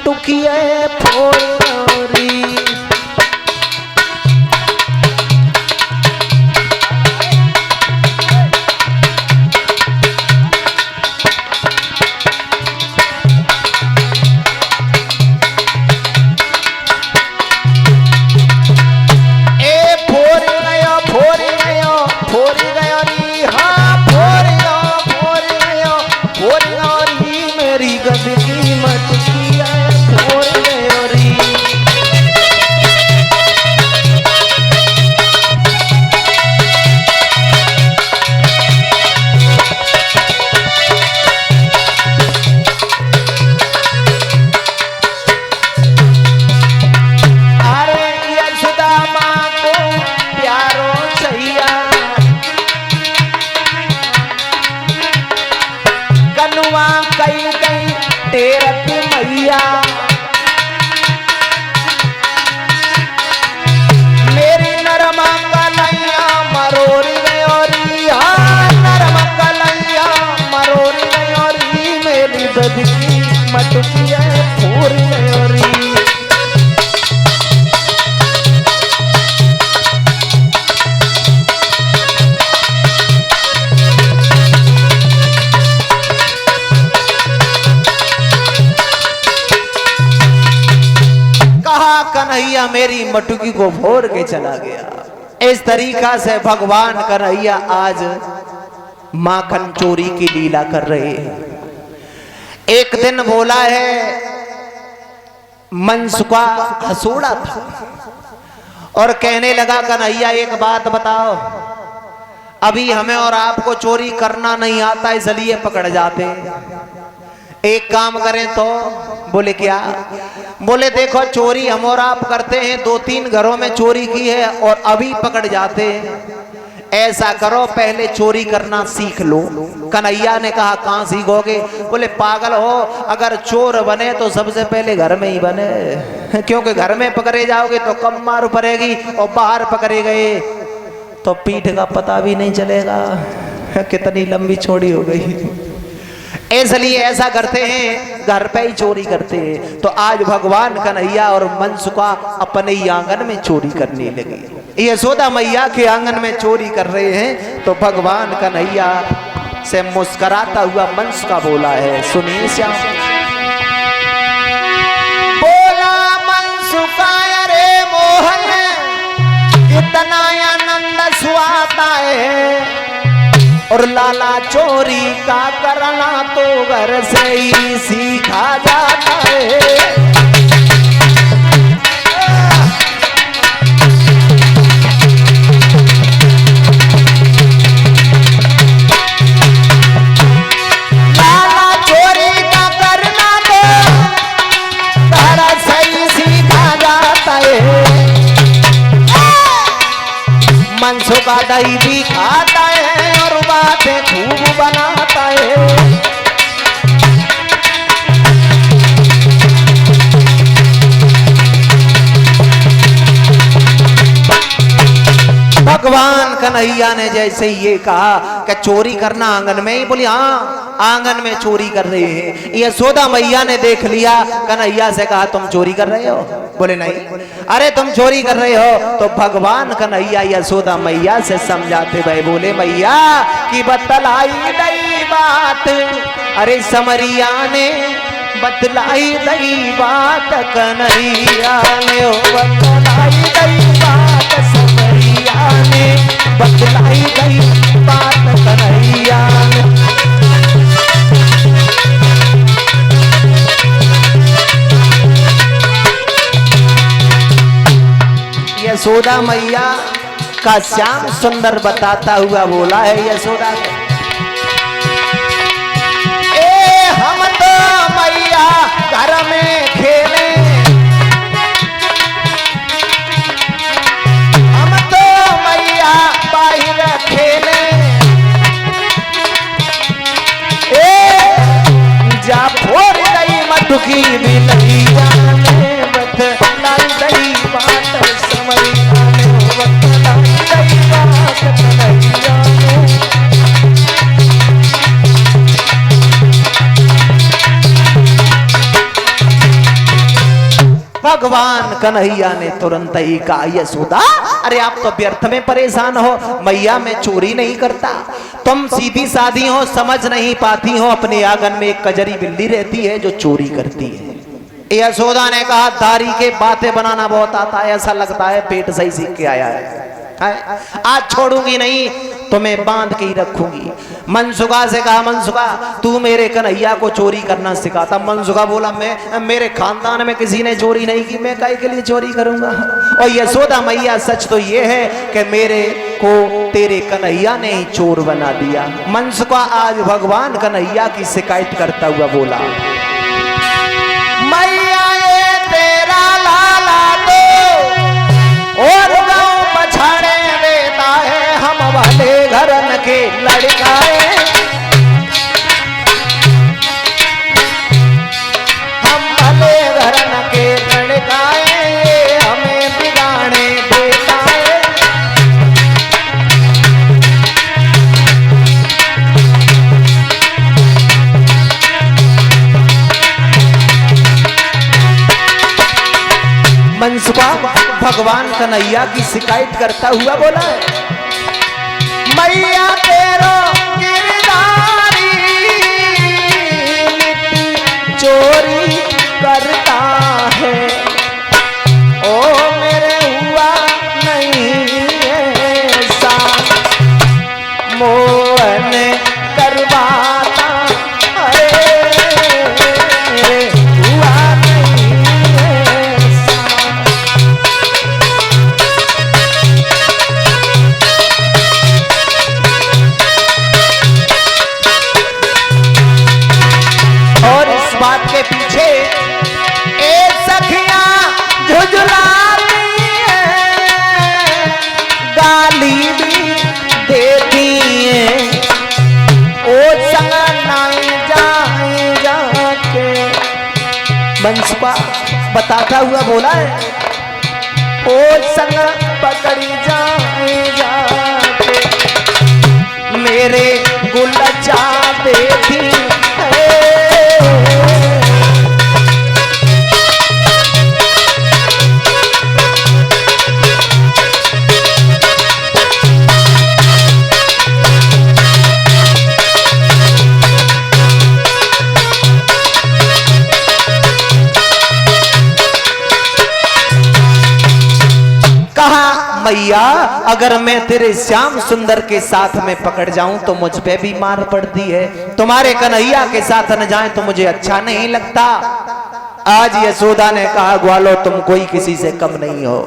मटुकिए फोरी। मेरी नरमा कलैया मरोरी गयोरी, हाँ नरमा कलैया मरोरी गयोरी, मेरी बदकी मटुकिया फोरी गयोरी। कन्हैया मेरी मटुकी को फोड़ के चला गया। इस तरीका से भगवान कन्हैया आज माखन चोरी की लीला कर रहे हैं। एक दिन बोला है मनसुखा हसूड़ा था और कहने लगा कन्हैया एक बात बताओ, अभी हमें और आपको चोरी करना नहीं आता इसलिए पकड़ जाते, एक काम करें तो। बोले क्या? बोले देखो चोरी हम और आप करते हैं, 2-3 घरों में चोरी की है और अभी पकड़ जाते हैं। ऐसा करो पहले चोरी करना सीख लो। कन्हैया ने कहा कहाँ सीखोगे? बोले पागल हो, अगर चोर बने तो सबसे पहले घर में ही बने, क्योंकि घर में पकड़े जाओगे तो कम मार पड़ेगी और बाहर पकड़े गए तो पीठ का पता भी नहीं चलेगा, कितनी लंबी चौड़ी हो गई। इसलिए ऐसा करते हैं, घर पे ही चोरी करते हैं। तो आज भगवान कन्हैया और मनसुखा अपने ही आंगन में चोरी करने लगे। यशोदा मैया के आंगन में चोरी कर रहे हैं तो भगवान कन्हैया से मुस्कुराता हुआ मनसुखा बोला है, सुनिए श्याम। बोला मनसुखा रे मोहन, कितना आनंद सुहाता है, और लाला चोरी का करना तो घर से ही सीखा जाता है। लाला चोरी का करना तो घर से ही सीखा जाता है। मनसुखा दही भी खाता है और बातें खूब बनाता है। भगवान कन्हैया ने जैसे ये कहा कि चोरी करना आंगन में ही, बोली हाँ आंगन में चोरी कर रहे हैं। यशोदा मैया ने देख लिया, कन्हैया से कहा तुम चोरी कर रहे हो? बोले नहीं। अरे तुम चोरी कर रहे हो? तो भगवान कन्हैया यशोदा मैया से समझाते भाई बोले मैया की बतलाई दई बात, अरे समरिया ने बतलाई दई बात, कन्हैया ने बतलाई दई बात, समरिया ने बतलाई दई बात, कन्हैया ने। यशोदा मैया का श्याम सुंदर बताता हुआ बोला है यशोदा, ए हम तो मैया घर में खेले, हम तो मैया बाहर खेले, ए जा फोड़ गई मटुकी भी नहीं जाने, बतलाई दई बात समरिया ने, बतलाई दई बात कन्हैया ने। भगवान कन्हैया ने तुरंत ही कहा, यशोदा अरे आप तो व्यर्थ में परेशान हो, मैया मैं चोरी नहीं करता। तुम सीधी सादी हो, समझ नहीं पाती हो, अपने आंगन में एक कजरी बिल्ली रहती है जो चोरी करती है। यशोदा ने कहा, दारी के बातें बनाना बहुत आता है, ऐसा लगता है पेट सही सीख के आया है। आज छोड़ूंगी नहीं, तुम्हें बांध के ही रखूंगी। मनसुखा से कहा, मनसुखा तू मेरे कन्हैया को चोरी करना सिखाता। मनसुखा बोला, मैं मेरे खानदान में किसी ने चोरी नहीं की, मैं काहे के लिए चोरी करूंगा। और यशोदा मैया सच तो ये है कि मेरे को तेरे कन्हैया ने ही चोर बना दिया। मनसुखा आज भगवान कन्हैया की शिकायत करता हुआ बोला, मैया ये तेरा लाला तो और गाँव पछाड़े देता है, हम वाले घरन के लड़का है, हम वाले घरन के लड़का है, हमें बिगाड़े देता है। मनसुखा भगवान कन्हैया की शिकायत करता हुआ बोला है, मैया तेरो गिरधारी चोरी करता है, ओ मेरे हुआ नहीं ऐसा, मोहन करवाता है, हुआ नहीं ऐसा। और इस बात के पीछे एक सखियां झुझलाती है, गाली भी देती है, ओ संग नाई जाए जाके। मनसुखा बताता हुआ बोला है, ओ संग पकड़ी जाए जाके, मेरे गुलचा देती है। मैया अगर मैं तेरे श्याम सुंदर के साथ में पकड़ जाऊं तो मुझ पे भी मार पड़ती है, तुम्हारे कन्हैया के साथ न जाए तो मुझे अच्छा नहीं लगता। आज यशोदा ने कहा, ग्वालो तुम कोई किसी से कम नहीं हो,